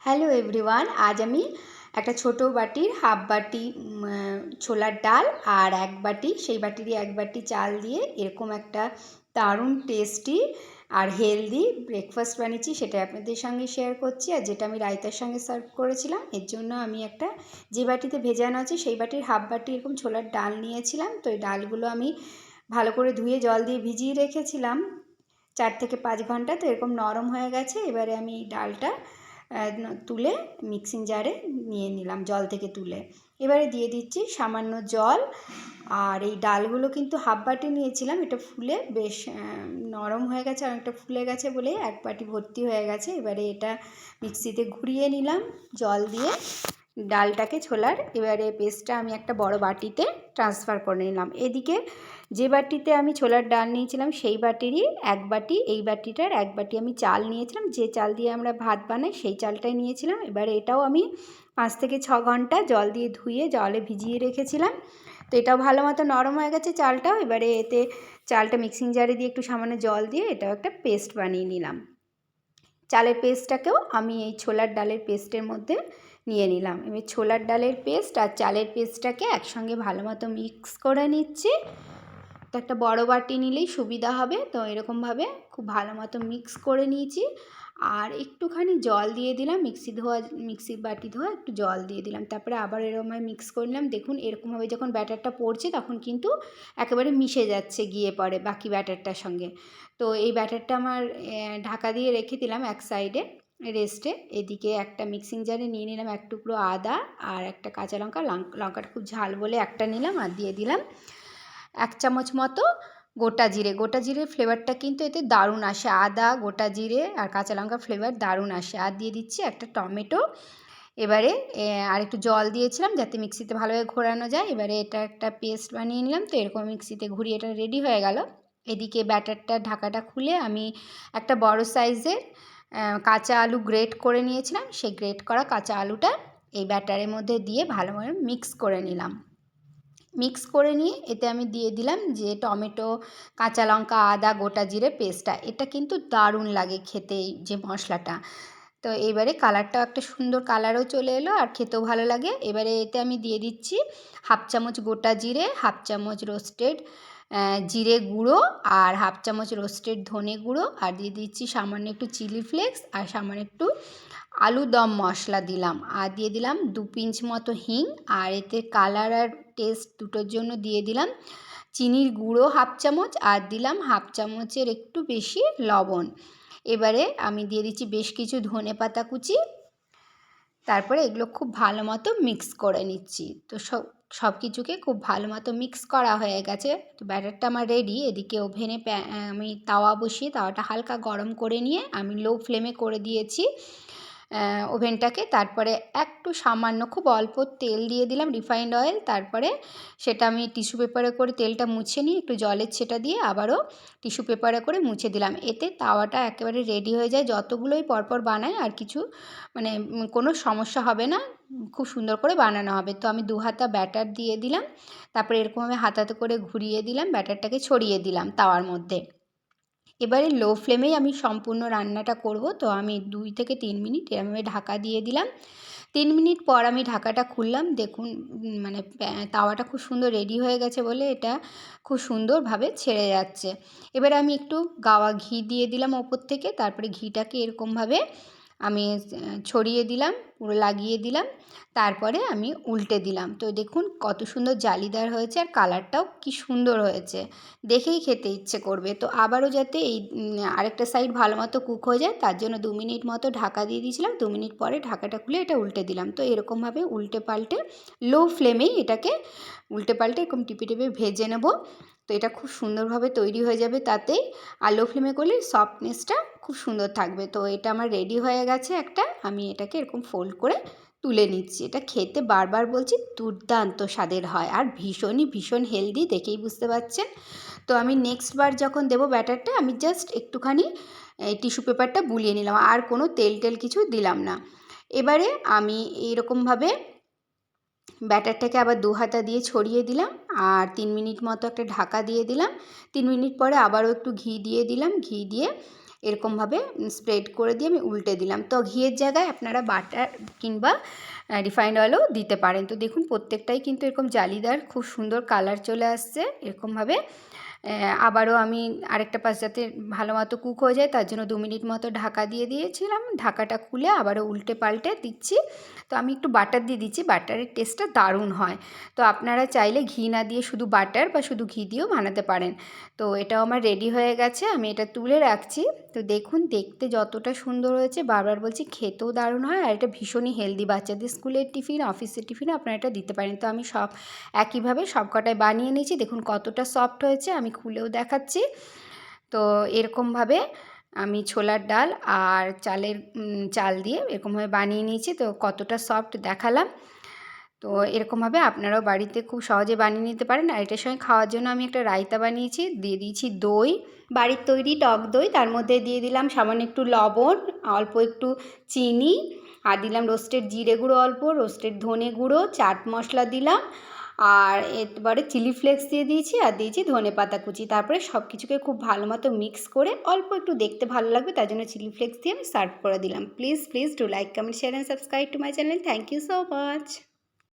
Hello everyone, আজ আমি একটা ছোট বাটির হাফ বাটি ছোলার ডাল আর এক বাটি, সেই বাটিরই এক বাটি চাল দিয়ে এরকম একটা দারুণ টেস্টি আর হেলদি ব্রেকফাস্ট বানিয়েছি, সেটা আপনাদের সঙ্গে শেয়ার করছি। আর যেটা আমি রায়তার সঙ্গে সার্ভ করেছিলাম, এর জন্য আমি একটা যে বাটিতে ভেজানো আছে সেই বাটির হাফ বাটি এরকম ছোলার ডাল নিয়েছিলাম। তো এই ডালগুলো আমি ভালো করে ধুয়ে জল দিয়ে ভিজিয়ে রেখেছিলাম 4 থেকে 5 ঘন্টা। তো এরকম নরম হয়ে গেছে। এবারে আমি এই ডালটা তুলে মিক্সিং জারে নিয়ে নিলাম জল থেকে তুলে। এবারে দিয়ে দিচ্ছি সামান্য জল। আর এই ডালগুলো কিন্তু হাফ বাটি নিয়েছিলাম, এটা ফুলে বেশ নরম হয়ে গেছে, অনেকটা ফুলে গেছে বলে এক বাটি ভর্তি হয়ে গেছে। এবারে এটা মিক্সিতে ঘুরিয়ে নিলাম জল দিয়ে ডালটাকে ছোলার। এবারে পেস্টটা আমি একটা বড় বাটিতে ট্রান্সফার করে নিলাম। এদিকে যে বাটিতে আমি ছোলার ডাল নিয়েছিলাম সেই বাটিরই এক বাটি, এই বাটিটার এক বাটি আমি চাল নিয়েছিলাম, যে চাল দিয়ে আমরা ভাত বানাই সেই চালটাই নিয়েছিলাম। এবারে এটাও আমি 5 থেকে 6 ঘন্টা জল দিয়ে ধুয়ে জলে ভিজিয়ে রেখেছিলাম। তো এটাও ভালো মতো নরম হয়ে গেছে চালটাও। এবারে এতে চালটা মিক্সিং জারে দিয়ে একটু সামান্য জল দিয়ে এটাও একটা পেস্ট বানিয়ে নিলাম। চালের পেস্টটাকেও আমি এই ছোলার ডালের পেস্টের মধ্যে নিয়ে নিলাম। এবার ছোলার ডালের পেস্ট আর চালের পেস্টটাকে একসঙ্গে ভালো মতো মিক্স করে নিচ্ছি। তো একটা বড় বাটি নিলেই সুবিধা হবে। তো এরকমভাবে খুব ভালো মতো মিক্স করে নিয়েছি। আর একটুখানি জল দিয়ে দিলাম, মিক্সির বাটি ধোয়া একটু জল দিয়ে দিলাম। তারপরে আবার এরকমভাবে মিক্স করে নিলাম। দেখুন এরকমভাবে যখন ব্যাটারটা পড়ছে তখন কিন্তু একেবারে মিশে যাচ্ছে গিয়ে পড়ে বাকি ব্যাটারটার সঙ্গে। তো এই ব্যাটারটা আমার ঢাকা দিয়ে রেখে দিলাম এক সাইডে রেস্টে। এদিকে একটা মিক্সিং জারে নিয়ে নিলাম এক টুকরো আদা আর একটা কাঁচা লঙ্কা। লঙ্কাটা খুব ঝাল বলে একটা নিলাম। আর দিয়ে দিলাম 1 চামচ মতো গোটা জিরে। গোটা জিরের ফ্লেভারটা কিন্তু এতে দারুণ আসে। আদা, গোটা জিরে আর কাঁচা লঙ্কার ফ্লেভার দারুণ আসে। আর দিয়ে দিচ্ছি একটা টমেটো। এবারে আর একটু জল দিয়েছিলাম যাতে মিক্সিতে ভালোভাবে ঘোরানো যায়। এবারে এটা একটা পেস্ট বানিয়ে নিলাম। তো এরকম মিক্সিতে ঘুরিয়ে এটা রেডি হয়ে গেল। এদিকে ব্যাটারটা ঢাকাটা খুলে আমি একটা বড় সাইজের কাঁচা আলু গ্রেট করে নিয়েছিলাম। সেই গ্রেট করা কাঁচা আলুটা এই ব্যাটারের মধ্যে দিয়ে ভালোভাবে মিক্স করে নিলাম। মিক্স করে নিয়ে এতে আমি দিয়ে দিলাম যে টমেটো, কাঁচা লঙ্কা, আদা, গোটা জিরে পেস্টটা। এটা কিন্তু দারুণ লাগে খেতে এই যে মশলাটা। তো এবারে কালারটাও একটা সুন্দর কালারও চলে এলো আর খেতেও ভালো লাগে। এবারে এতে আমি দিয়ে দিচ্ছি 1/2 চামচ গোটা জিরে, 1/2 চামচ রোস্টেড জিরে গুঁড়ো আর 1/2 চামচ রোস্টেড ধনে গুঁড়ো। আর দিয়ে দিচ্ছি সামান্য একটু চিলি ফ্লেক্স আর সামান্য একটু আলু দম মশলা দিলাম। আর দিয়ে দিলাম 2 পিঞ্চ মতো হিং। আর এতে কালার আর টেস্ট দুটোর জন্য দিয়ে দিলাম চিনির গুঁড়ো 1/2 চামচ আর দিলাম 1/2 চামচের একটু বেশি লবণ। এবারে আমি দিয়ে দিচ্ছি বেশ কিছু ধনেপাতা কুচি। তারপরে এগুলো খুব ভালো মতো মিক্স করে নিচ্ছি। তো সব কিছুকে খুব ভালো মতো মিক্স করা হয়ে গেছে। তো ব্যাটারটা আমার রেডি। এদিকে ওভেনে আমি তাওয়া বসিয়ে তাওয়াটা হালকা গরম করে নিয়ে আমি লো ফ্লেমে করে দিয়েছি ওভেনটাকে। তারপরে একটু সামান্য খুব অল্প তেল দিয়ে দিলাম, রিফাইন্ড অয়েল। তারপরে সেটা আমি টিস্যু পেপারে করে তেলটা মুছে নিয়ে একটু জলের ছেটা দিয়ে আবারও টিস্যু পেপারে করে মুছে দিলাম। এতে তাওয়াটা একেবারে রেডি হয়ে যায়। যতগুলোই পরপর বানাই আর কিছু মানে কোনো সমস্যা হবে না, খুব সুন্দর করে বানানো হবে। তো আমি 2 হাতা ব্যাটার দিয়ে দিলাম। তারপরে এরকমভাবে হাতাতে করে ঘুরিয়ে দিলাম, ব্যাটারটাকে ছড়িয়ে দিলাম তাওয়ার মধ্যে। এবারে লো ফ্লেমেই আমি সম্পূর্ণ রান্নাটা করব। তো আমি 2 থেকে 3 মিনিট এরমভাবে ঢাকা দিয়ে দিলাম। 3 মিনিট পর আমি ঢাকাটা খুললাম। দেখুন মানে তাওয়াটা খুব সুন্দর রেডি হয়ে গেছে বলে এটা খুব সুন্দরভাবে ছেড়ে যাচ্ছে। এবারে আমি একটু গাওয়া ঘি দিয়ে দিলাম ওপর থেকে। তারপরে ঘিটাকে এরকমভাবে আমি ছড়িয়ে দিলাম, পুরো লাগিয়ে দিলাম। তারপরে আমি উল্টে দিলাম। তো দেখুন কত সুন্দর জালিদার হয়েছে আর কালারটাও কি সুন্দর হয়েছে, দেখেই খেতে ইচ্ছে করবে। তো আবারও যাতে এই আরেকটা সাইড ভালো মতো কুক হয়ে যায় তার জন্য 2 মিনিট মতো ঢাকা দিয়ে দিয়েছিলাম। 2 মিনিট পরে ঢাকাটা খুলে এটা উল্টে দিলাম। তো এরকমভাবে উল্টে পাল্টে লো ফ্লেমেই এটাকে উল্টে পাল্টে এরকম টিপে টিপে ভেজে নেব। তো এটা খুব সুন্দরভাবে তৈরি হয়ে যাবে তাতেই। আর লো ফ্লেমে করলে সফটনেসটা খুব সুন্দর থাকবে। তো এটা আমার রেডি হয়ে গেছে একটা। আমি এটাকে এরকম ফোল্ড করে তুলে নিচ্ছি। এটা খেতে বারবার বলছি দুর্দান্ত স্বাদের হয় আর ভীষণ হেলদি, দেখেই বুঝতে পারছেন। তো আমি নেক্সট বার যখন দেবো ব্যাটারটা আমি জাস্ট একটুখানি এই টিস্যু পেপারটা বুলিয়ে নিলাম, আর কোনো তেল কিছু দিলাম না। এবারে আমি এইরকমভাবে ব্যাটারটাকে আবার 2 হাতা দিয়ে ছড়িয়ে দিলাম আর 3 মিনিট মতো একটা ঢাকা দিয়ে দিলাম। 3 মিনিট পরে আবারও একটু ঘি দিয়ে দিলাম। ঘি দিয়ে এরকমভাবে স্প্রেড করে দিয়ে আমি উল্টে দিলাম। তো ঘিয়ের জায়গায় আপনারা বাটার কিংবা রিফাইন্ড অয়েলও দিতে পারেন। তো দেখুন প্রত্যেকটাই কিন্তু এরকম জালিদার খুব সুন্দর কালার চলে আসছে। এরকমভাবে আবারও আমি আরেকটা পাশ যাতে ভালো মতো কুক হয়ে যায় তার জন্য 2 মিনিট মতো ঢাকা দিয়ে দিয়েছিলাম। ঢাকাটা খুলে আবারও উল্টে পাল্টে দিচ্ছি। তো আমি একটু বাটার দিয়ে দিচ্ছি, বাটারের টেস্টটা দারুণ হয়। তো আপনারা চাইলে ঘি না দিয়ে শুধু বাটার বা শুধু ঘি দিয়েও বানাতে পারেন। তো এটাও আমার রেডি হয়ে গেছে, আমি এটা তুলে রাখছি। তো দেখুন দেখতে যতটা সুন্দর হয়েছে, বারবার বলছি খেতেও দারুণ হয়, আর এটা ভীষণই হেলদি। বাচ্চাদের স্কুলের টিফিন, অফিসের টিফিনে আপনারা এটা দিতে পারেন। তো আমি সব একইভাবে সবকটাই বানিয়ে নিয়েছি। দেখুন কতটা সফট হয়েছে, আমি খুলেও দেখাচ্ছি। তো এরকমভাবে আমি ছোলার ডাল আর চাল দিয়ে এরকমভাবে বানিয়ে নিয়েছি। তো কতটা সফট দেখালাম। তো এরকমভাবে আপনারাও বাড়িতে খুব সহজে বানিয়ে নিতে পারেন। আর এটার সঙ্গে খাওয়ার জন্য আমি একটা রায়তা বানিয়েছি, দিয়ে দিয়েছি দই, বাড়ির তৈরি টক দই। তার মধ্যে দিয়ে দিলাম সামান্য একটু লবণ, অল্প একটু চিনি, আর দিলাম রোস্টেড জিরে গুঁড়ো অল্প, রোস্টেড ধনে গুঁড়ো, চাট মশলা দিলাম, আর এবারে চিলি ফ্লেক্স দিয়ে দিয়েছি, আর দিয়েছি ধনেপাতা কুচি। তারপরে সব কিছুকে খুব ভালো মতো মিক্স করে অল্প একটু দেখতে ভালো লাগবে তার জন্য চিলি ফ্লেক্স দিয়ে আমি সার্ভ করে দিলাম। Please do like, comment, share and subscribe to my channel. Thank you so much.